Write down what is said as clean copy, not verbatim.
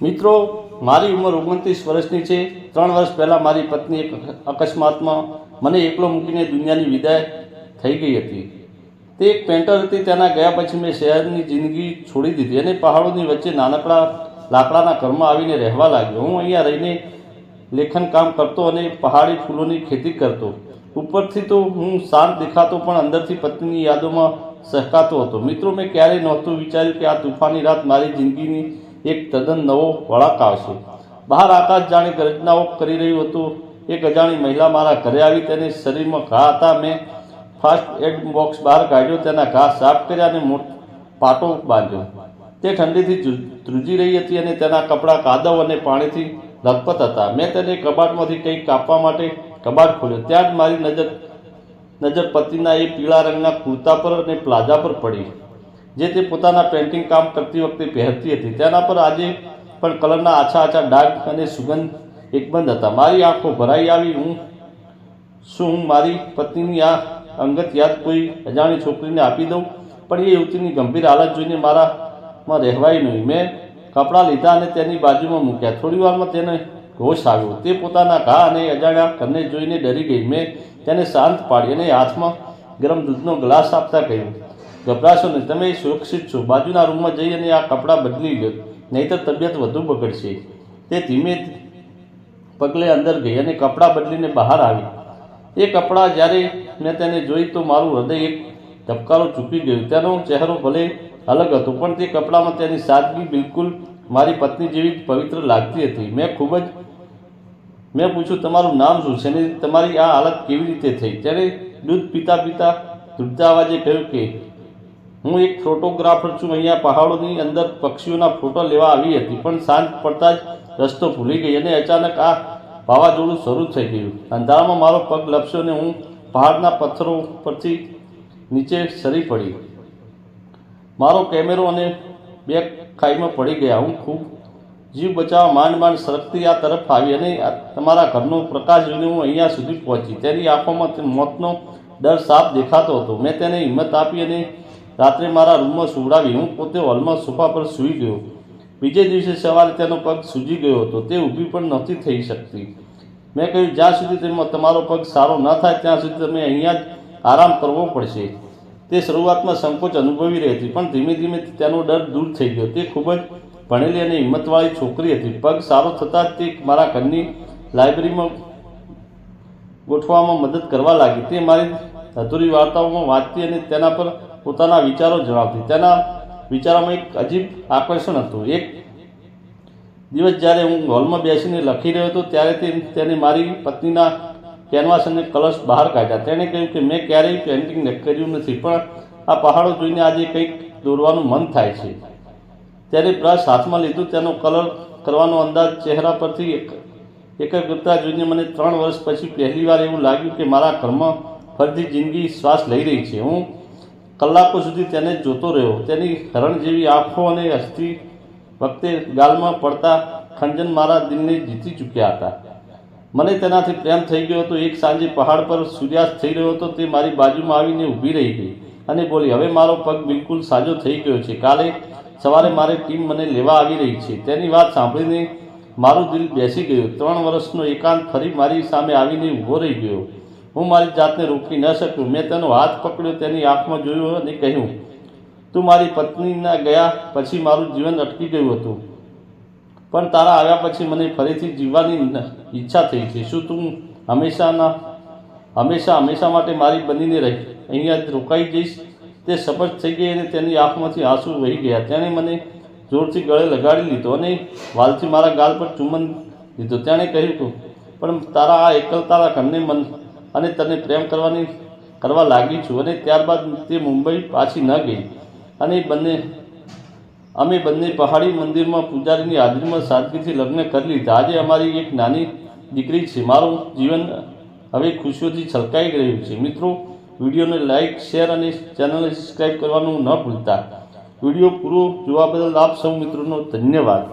મિત્રો, મારી ઉંમર 29 વર્ષની છે। 3 વર્ષ પહેલાં મારી પત્ની એક અકસ્માતમાં મને એકલો મૂકીને દુનિયાની વિદાય થઈ ગઈ હતી। તે એક પેન્ટર હતી। તેના ગયા પછી મેં શહેરની જિંદગી છોડી દીધી અને પહાડોની વચ્ચે નાનકડા લાકડાના ઘરમાં આવીને રહેવા લાગ્યો। હું અહીંયા રહીને લેખન કામ કરતો અને પહાડી ફૂલોની ખેતી કરતો। ઉપરથી તો હું શાંત દેખાતો, પણ અંદરથી પત્નીની યાદોમાં સહકાતો હતો। મિત્રો, મેં ક્યારેય નહોતું વિચાર્યું કે આ તુફાની રાત મારી જિંદગીની એક તદ્દન નવો વળાંક આવશે। બહાર આકાશ જાણે ગર્જનાઓ કરી રહ્યું હતું। એક અજાણી મહિલા મારા ઘરે આવી। તેને શરીરમાં ઘા હતા। મેં ફાસ્ટ એડ બોક્સ બહાર કાઢ્યો, તેના ઘા સાફ કર્યા અને પાટો બાંધ્યો। તે ઠંડીથી ધ્રુજી રહી હતી અને તેના કપડાં કાદવ અને પાણીથી લથપથ હતા। મેં તેને કબાટમાંથી કંઈક કાપવા માટે કબાટ ખોલ્યો। ત્યાં જ મારી નજર પતિના એ પીળા રંગના કુર્તા પર અને પ્લાઝા પર પડી, જે તે પોતાના પેઇન્ટિંગ કામ કરતી વખતે પહેરતી હતી। તેના પર આજે પણ કલરના આછા આછા ડાઘ અને સુગંધ એકબંધ હતા। મારી આંખો ભરાઈ આવી। શું હું મારી પત્નીની આ અંગત યાદ કોઈ અજાણી છોકરીને આપી દઉં? પણ એ યુવતીની ગંભીર હાલત જોઈને મારામાં રહેવાય નહીં। મેં કપડાં લીધા અને તેની બાજુમાં મૂક્યા। થોડી વારમાં તેને હોશ આવ્યો। તે પોતાના ઘા અને અજાણ્યા ઘરને જોઈને ડરી ગઈ। મેં તેને શાંત પાડી અને હાથમાં ગરમ દૂધનો ગ્લાસ આપતા કહ્યું, ગભરાશો નહીં, તમે સુરક્ષિત છો। બાજુના રૂમમાં જઈ અને આ કપડાં બદલી લો, નહીંતર તબિયત વધુ બગડશે। તે ધીમે પગલે અંદર ગઈ અને કપડાં બદલીને બહાર આવી। એ કપડાં જ્યારે મેં તેને જોઈ તો મારું હૃદય એક ધબકારો ચૂકી ગયું। તેનો ચહેરો ભલે અલગ હતો, પણ તે કપડામાં તેની સાદગી બિલકુલ મારી પત્ની જેવી પવિત્ર લાગતી હતી। મેં પૂછ્યું, તમારું નામ શું છે અને તમારી આ હાલત કેવી રીતે થઈ? તેણે દૂધ પીતા પીતા ધ્રુજતા અવાજે કહ્યું કે હું એક ફોટોગ્રાફર છું। અહીંયા પહાડોની અંદર પક્ષીઓના ફોટો લેવા આવી હતી, પણ સાંજ પડતા જ રસ્તો ભૂલી ગઈ અને અચાનક આ વાવાઝોડું શરૂ થઈ ગયું। અંધારામાં મારો પગ લપસ્યો અને હું પહાડના પથ્થરો પરથી નીચે સરી પડી। મારો કેમેરો અને બેગ ખાઈમાં પડી ગયા। હું ખૂબ જીવ બચાવવા માંડ સરકતી આ તરફ આવી અને તમારા ઘરનો પ્રકાશ જોઈને હું અહીંયા સુધી પહોંચી। તેની આંખોમાં મોતનો ડર સાફ દેખાતો હતો। મેં તેને હિંમત આપી અને રાત્રે મારા રૂમમાં સુવડાવી। હું પોતે હોલમાં સોફા પર સૂઈ ગયો। બીજે દિવસે સવારે તેનો પગ સૂજી ગયો હતો। તે ઊભી પણ નહોતી થઈ શકતી। મેં કહ્યું, જ્યાં સુધી તમારો પગ સારો ન થાય ત્યાં સુધી તમે અહીંયા જ આરામ કરવો પડશે। તે શરૂઆતમાં સંકોચ અનુભવી રહી હતી, પણ ધીમે ધીમે તેનો ડર દૂર થઈ ગયો। તે ખૂબ જ ભણેલી અને હિંમતવાળી છોકરી હતી। પગ સારો થતાં જ તે મારા ઘરની લાઇબ્રેરીમાં ગોઠવવામાં મદદ કરવા લાગી। તે મારી અધૂરી વાર્તાઓમાં વાંચતી અને તેના પર પોતાના વિચારો જણાવતી। તેના વિચારોમાં એક અજીબ આકર્ષણ હતું। એક દિવસ જ્યારે હું હોલમાં બેસીને લખી રહ્યો હતો, ત્યારે તેને મારી પત્નીના કેનવાસ અને કલર્સ બહાર કાઢ્યા। તેણે કહ્યું કે મેં ક્યારેય પેઇન્ટિંગ કર્યું નથી, પણ આ પહાડો જોઈને આજે કંઈક દોરવાનું મન થાય છે। તેને બ્રશ હાથમાં લીધું। તેનો કલર કરવાનો અંદાજ, ચહેરા પરથી એકાગ્રતા જોઈને મને 3 વર્ષ પછી પહેલીવાર એવું લાગ્યું કે મારા ઘરમાં ફરીથી જિંદગી શ્વાસ લઈ રહી છે। હું કલાકો સુધી તેને જોતો રહ્યો। તેની હરણ જેવી આંખો અને હસતી વખતે ગાલમાં પડતા ખંજન મારા દિલને જીતી ચૂક્યા હતા। મને તેનાથી પ્રેમ થઈ ગયો હતો। એક સાંજે પહાડ પર સૂર્યાસ્ત થઈ રહ્યો હતો। તે મારી બાજુમાં આવીને ઊભી રહી ગઈ અને બોલી, હવે મારો પગ બિલકુલ સાજો થઈ ગયો છે। કાલે સવારે મારી ટીમ મને લેવા આવી રહી છે। તેની વાત સાંભળીને મારું દિલ બેસી ગયું। 3 વર્ષનો એકાંત ફરી મારી સામે આવીને ઊભો રહી ગયો। હું મારી જાતને રોકી ન શક્યો। મેં તેનો હાથ પકડ્યો, તેની આંખમાં જોયું અને કહ્યું, તું મારી પત્નીના ગયા પછી મારું જીવન અટકી ગયું હતું, પણ તારા આવ્યા પછી મને ફરીથી જીવવાની ઈચ્છા થઈ છે। શું તું હંમેશા માટે મારી બનીને અહીંયા જ રોકાઈ જઈશ? તે સપષ્ટ થઈ ગઈ અને તેની આંખમાંથી આંસુ વહી ગયા। તેણે મને જોરથી ગળે લગાડી લીધો અને વાલથી મારા ગાલ પર ચુંબન લીધો। તેણે કહ્યું, પણ તારા આ એકલતાના ઘરને અને તને પ્રેમ કરવા લાગી છું। અને ત્યારબાદ તે મુંબઈ પાછી ન ગઈ અને અમે બંને પહાડી મંદિરમાં પૂજારીની હાજરીમાં સાદગીથી લગ્ન કરી લીધા। આજે અમારી એક નાની દીકરી છે। મારું જીવન હવે ખુશીઓથી છલકાઈ રહ્યું છે। મિત્રો, વિડીયોને લાઇક, શેર અને ચેનલને સબસ્ક્રાઈબ કરવાનું ન ભૂલતા। વિડીયો પૂરો જોવા બદલ આપ સૌ મિત્રોનો ધન્યવાદ।